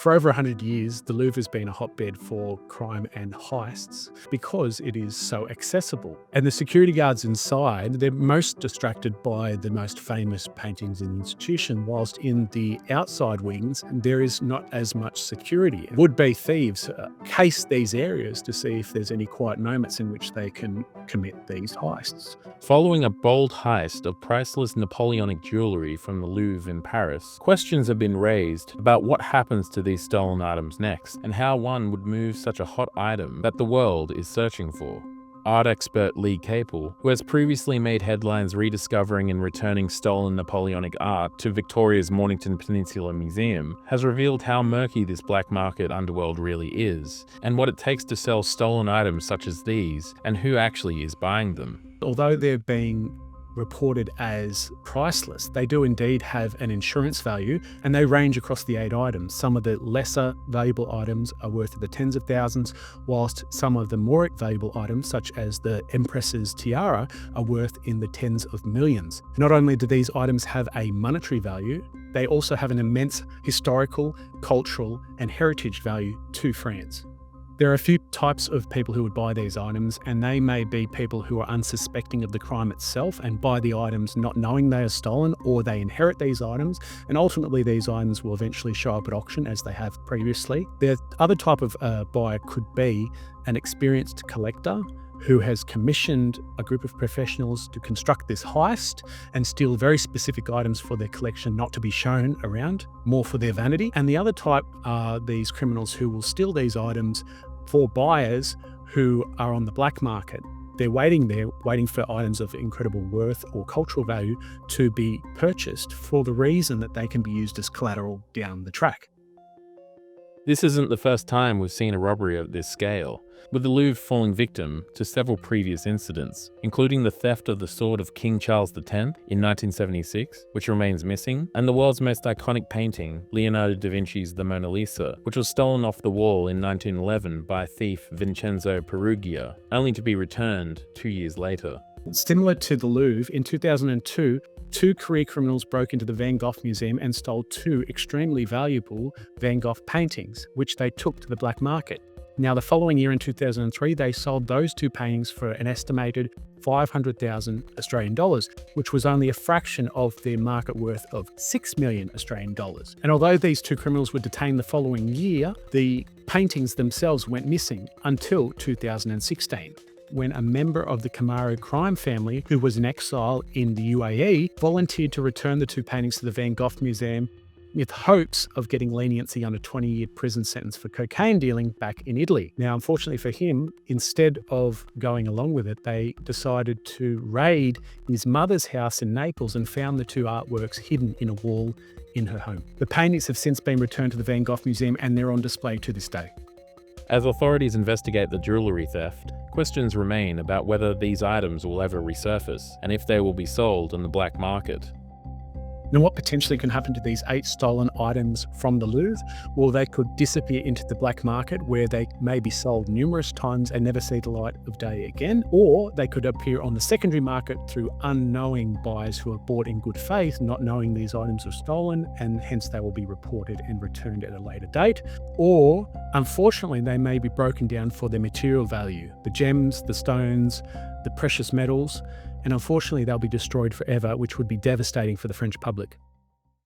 For over 100 years, the Louvre has been a hotbed for crime and heists because it is so accessible. And the security guards inside, they're most distracted by the most famous paintings in the institution, whilst in the outside wings, there is not as much security. Would-be thieves case these areas to see if there's any quiet moments in which they can commit these heists. Following a bold heist of priceless Napoleonic jewellery from the Louvre in Paris, questions have been raised about what happens to these stolen items next, and how one would move such a hot item that the world is searching for. Art expert Lee Capel, who has previously made headlines rediscovering and returning stolen Napoleonic art to Victoria's Mornington Peninsula Museum, has revealed how murky this black market underworld really is, and what it takes to sell stolen items such as these, and who actually is buying them. Although they're being reported as priceless, they do indeed have an insurance value, and they range across the 8 items. Some of the lesser valuable items are worth the tens of thousands, whilst some of the more valuable items, such as the Empress's tiara, are worth in the tens of millions. Not only do these items have a monetary value, they also have an immense historical, cultural, and heritage value to France. There are a few types of people who would buy these items, and they may be people who are unsuspecting of the crime itself and buy the items not knowing they are stolen, or they inherit these items, and ultimately these items will eventually show up at auction as they have previously. The other type of buyer could be an experienced collector who has commissioned a group of professionals to construct this heist and steal very specific items for their collection not to be shown around, more for their vanity. And the other type are these criminals who will steal these items for buyers who are on the black market. They're waiting there, waiting for items of incredible worth or cultural value to be purchased for the reason that they can be used as collateral down the track. This isn't the first time we've seen a robbery of this scale, with the Louvre falling victim to several previous incidents, including the theft of the sword of King Charles X in 1976, which remains missing, and the world's most iconic painting, Leonardo da Vinci's The Mona Lisa, which was stolen off the wall in 1911 by thief Vincenzo Peruggia, only to be returned 2 years later. Similar to the Louvre, in 2002, 2 career criminals broke into the Van Gogh Museum and stole 2 extremely valuable Van Gogh paintings, which they took to the black market. Now, the following year in 2003, they sold those 2 paintings for an estimated 500,000 Australian dollars, which was only a fraction of their market worth of 6 million Australian dollars. And although these 2 criminals were detained the following year, the paintings themselves went missing until 2016. When a member of the Camaro crime family, who was in exile in the UAE, volunteered to return the 2 paintings to the Van Gogh Museum with hopes of getting leniency on a 20-year prison sentence for cocaine dealing back in Italy. Now, unfortunately for him, instead of going along with it, they decided to raid his mother's house in Naples and found the 2 artworks hidden in a wall in her home. The paintings have since been returned to the Van Gogh Museum, and they're on display to this day. As authorities investigate the jewellery theft, questions remain about whether these items will ever resurface, and if they will be sold on the black market. Now, what potentially can happen to these 8 stolen items from the Louvre? Well, they could disappear into the black market, where they may be sold numerous times and never see the light of day again, or they could appear on the secondary market through unknowing buyers who have bought in good faith, not knowing these items are stolen, and hence they will be reported and returned at a later date. Or, unfortunately, they may be broken down for their material value, the gems, the stones, the precious metals, and unfortunately they'll be destroyed forever, which would be devastating for the French public.